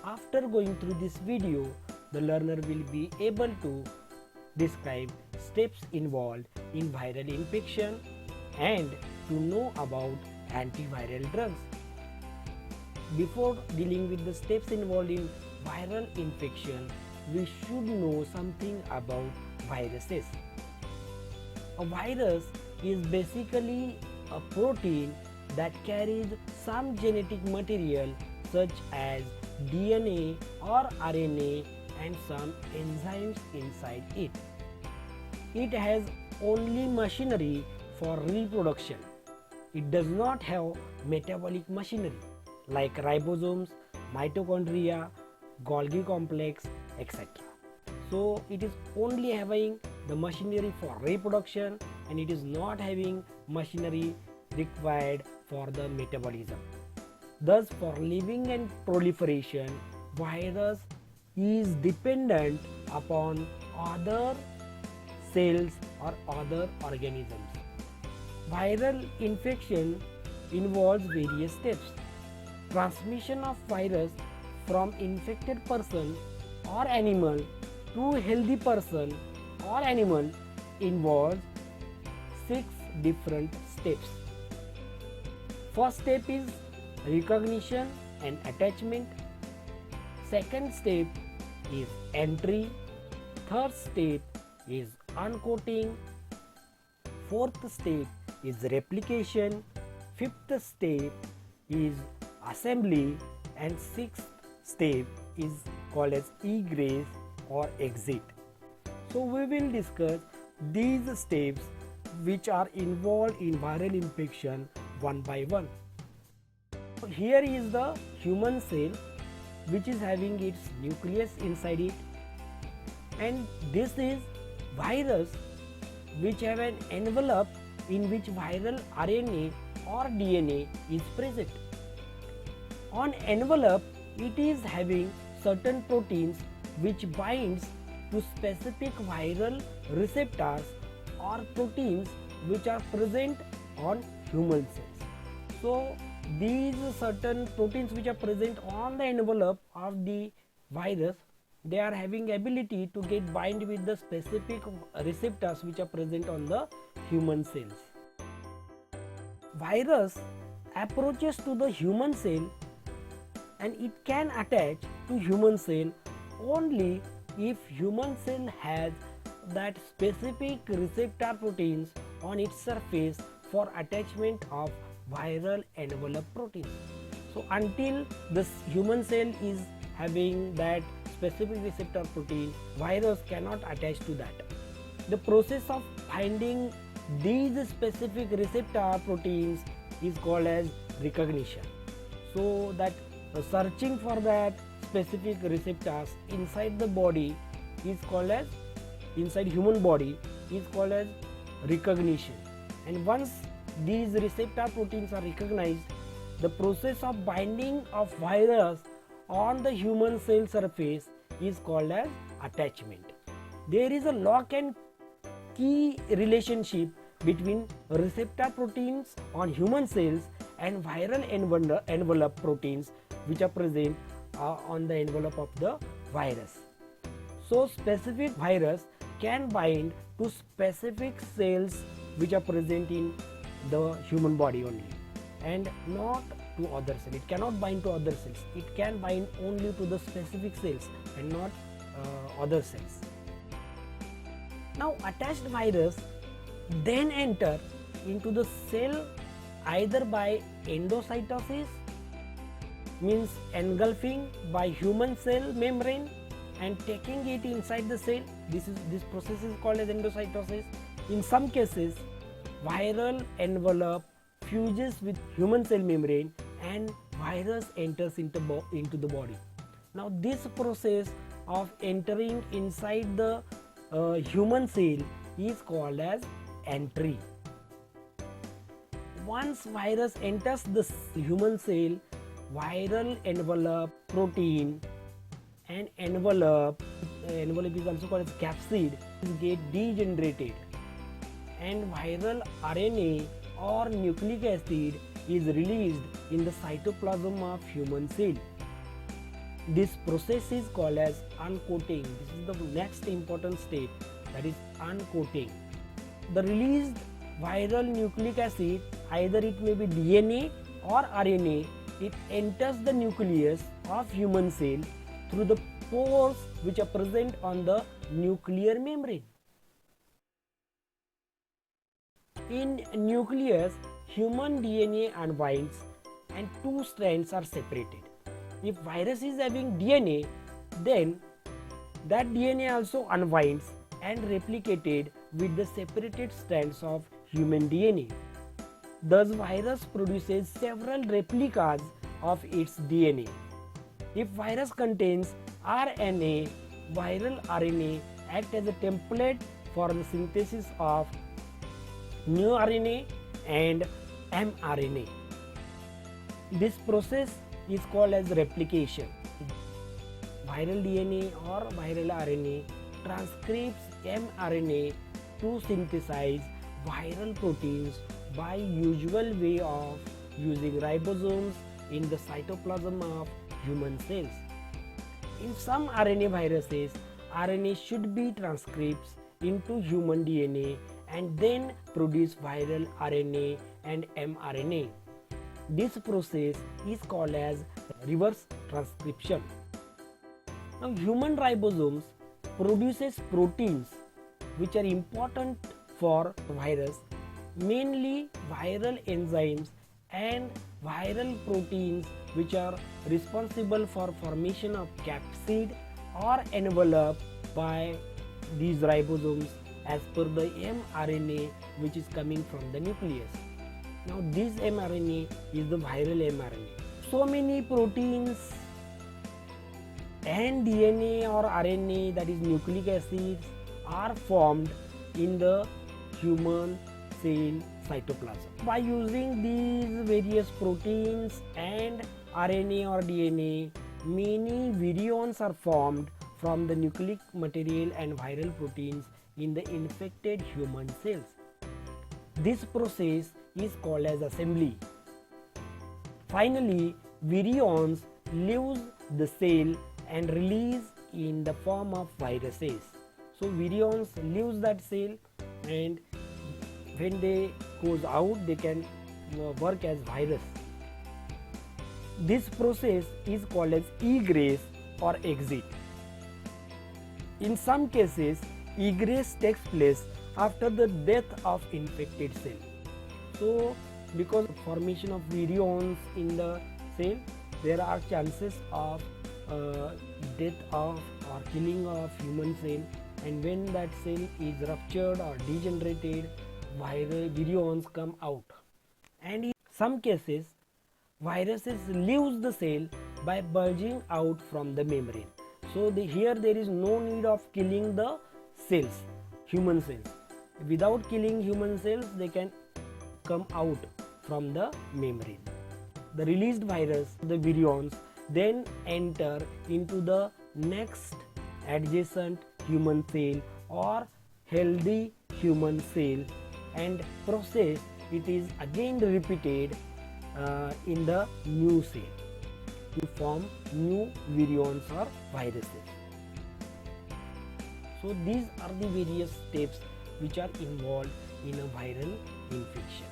After going through this video, the learner will be able to describe steps involved in viral infection and to know about antiviral drugs. Before dealing with the steps involved in viral infection, we should know something about viruses. A virus is basically a protein that carries some genetic material such as DNA or RNA and some enzymes inside it. It has only machinery for reproduction. It does not have metabolic machinery like ribosomes, mitochondria, Golgi complex, etc. So it is only having the machinery for reproduction and it is not having machinery required for the metabolism. Thus, for living and proliferation, virus is dependent upon other cells or other organisms. Viral infection involves various steps. Transmission of virus from infected person or animal to healthy person or animal involves 6 different steps. First step is recognition and attachment. Second step is entry. Third step is uncoating. Fourth step is replication. Fifth step is assembly, and sixth step is called as egress or exit. So we will discuss these steps which are involved in viral infection one by one. Here is the human cell which is having its nucleus inside it, and this is virus which have an envelope in which viral RNA or DNA is present. On envelope, it is having certain proteins which binds to specific viral receptors or proteins which are present on human cells. So these certain proteins which are present on the envelope of the virus, they are having ability to get bind with the specific receptors which are present on the human cells. Virus approaches to the human cell and it can attach to human cell only if human cell has that specific receptor proteins on its surface for attachment of viral envelope protein. So until this human cell is having that specific receptor protein, virus cannot attach to that. The process of finding these specific receptor proteins is called as recognition. So that searching for that specific receptors inside the body is called as, inside human body is called as recognition. And once these receptor proteins are recognized, the process of binding of virus on the human cell surface is called as attachment. There is a lock and key relationship between receptor proteins on human cells and viral envelope proteins which are present on the envelope of the virus. So specific virus can bind to specific cells which are present in the human body only and not to other cells. It cannot bind to other cells. It can bind only to the specific cells and not other cells. Now attached virus then enter into the cell either by endocytosis, means engulfing by human cell membrane and taking it inside the cell. This process is called as endocytosis. In some cases, viral envelope fuses with human cell membrane and virus enters into the body. Now this process of entering inside the human cell is called as entry. Once virus enters the human cell, viral envelope protein and envelope is also called as capsid get degenerated, and viral RNA or nucleic acid is released in the cytoplasm of human cell. This process is called as uncoating. This is the next important step, that is uncoating. The released viral nucleic acid, either it may be DNA or RNA, it enters the nucleus of human cell through the pores which are present on the nuclear membrane. In nucleus, human DNA unwinds and two strands are separated. If virus is having DNA, then that DNA also unwinds and replicated with the separated strands of human DNA. Thus, virus produces several replicas of its DNA. If virus contains RNA, viral RNA acts as a template for the synthesis of new RNA and mRNA. This process is called as replication. Viral DNA or viral RNA transcribes mRNA to synthesize viral proteins by usual way of using ribosomes in the cytoplasm of human cells. In some RNA viruses, RNA should be transcribed into human DNA and then produce viral RNA and mRNA. This process is called as reverse transcription. Now, human ribosomes produces proteins which are important for virus, mainly viral enzymes and viral proteins which are responsible for formation of capsid or envelope by these ribosomes as per the mRNA which is coming from the nucleus. Now this mRNA is the viral mRNA. So many proteins and DNA or RNA, that is nucleic acids, are formed in the human cell cytoplasm. By using these various proteins and RNA or DNA, many virions are formed from the nucleic material and viral proteins in the infected human cells. This process is called as assembly. Finally, virions leave the cell and release in the form of viruses. So virions leave that cell, and when they goes out, they can work as virus. This process is called as egress or exit. In some cases, egress takes place after the death of infected cell. So, because of formation of virions in the cell, there are chances of death of or killing of human cell, and when that cell is ruptured or degenerated, virions come out. And in some cases, viruses leave the cell by bulging out from the membrane. So here there is no need of killing the cells, human cells. Without killing human cells, they can come out from the membrane. The released virus, the virions, then enter into the next adjacent human cell or healthy human cell, and process it is again repeated in the new cell to form new virions or viruses. So these are the various steps which are involved in a viral infection.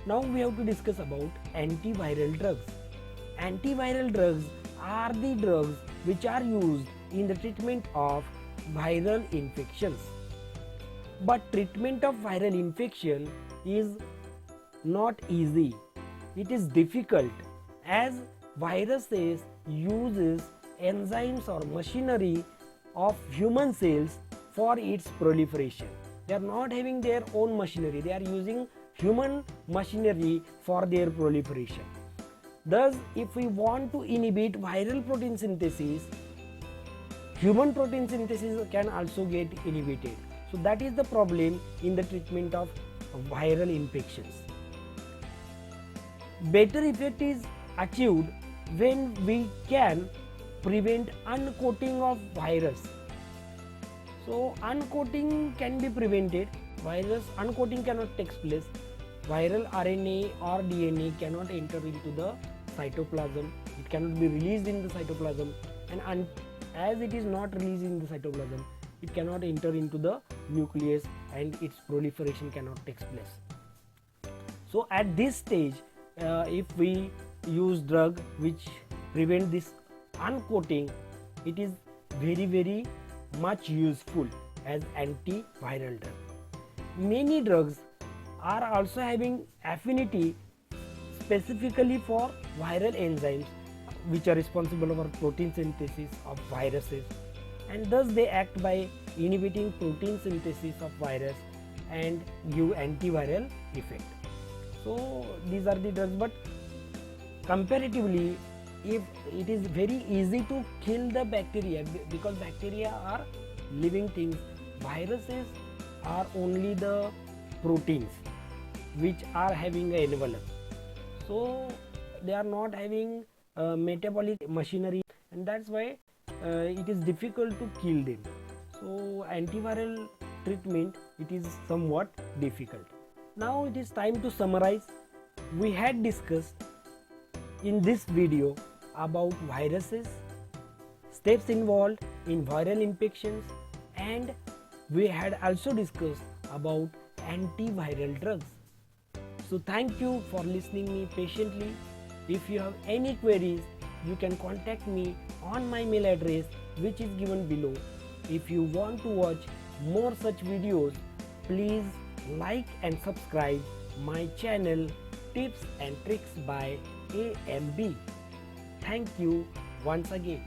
Now we have to discuss about antiviral drugs. Antiviral drugs are the drugs which are used in the treatment of viral infections. But treatment of viral infection is not easy. It is difficult, as viruses uses enzymes or machinery of human cells for its proliferation. They are not having their own machinery, they are using human machinery for their proliferation. Thus, if we want to inhibit viral protein synthesis, human protein synthesis can also get inhibited. So that is the problem in the treatment of viral infections. Better effect is achieved when we can prevent uncoating of virus. So uncoating can be prevented. Virus uncoating cannot take place. Viral RNA or DNA cannot enter into the cytoplasm. It cannot be released in the cytoplasm, and as it is not released in the cytoplasm, it cannot enter into the nucleus and its proliferation cannot take place. So at this stage, if we use drug which prevent this uncoating, it is very much useful as antiviral drug. Many drugs are also having affinity specifically for viral enzymes which are responsible for protein synthesis of viruses, and thus they act by inhibiting protein synthesis of virus and give antiviral effect. So these are the drugs, but comparatively, if it is very easy to kill the bacteria, because bacteria are living things, viruses are only the proteins which are having an envelope, so they are not having metabolic machinery, and that's why it is difficult to kill them. So antiviral treatment, it is somewhat difficult. Now it is time to summarize. We had discussed in this video about viruses, steps involved in viral infections, and we had also discussed about antiviral drugs. So thank you for listening me patiently. If you have any queries, you can contact me on my mail address which is given below. If you want to watch more such videos, please like and subscribe my channel Tips and Tricks by AMB. Thank you once again.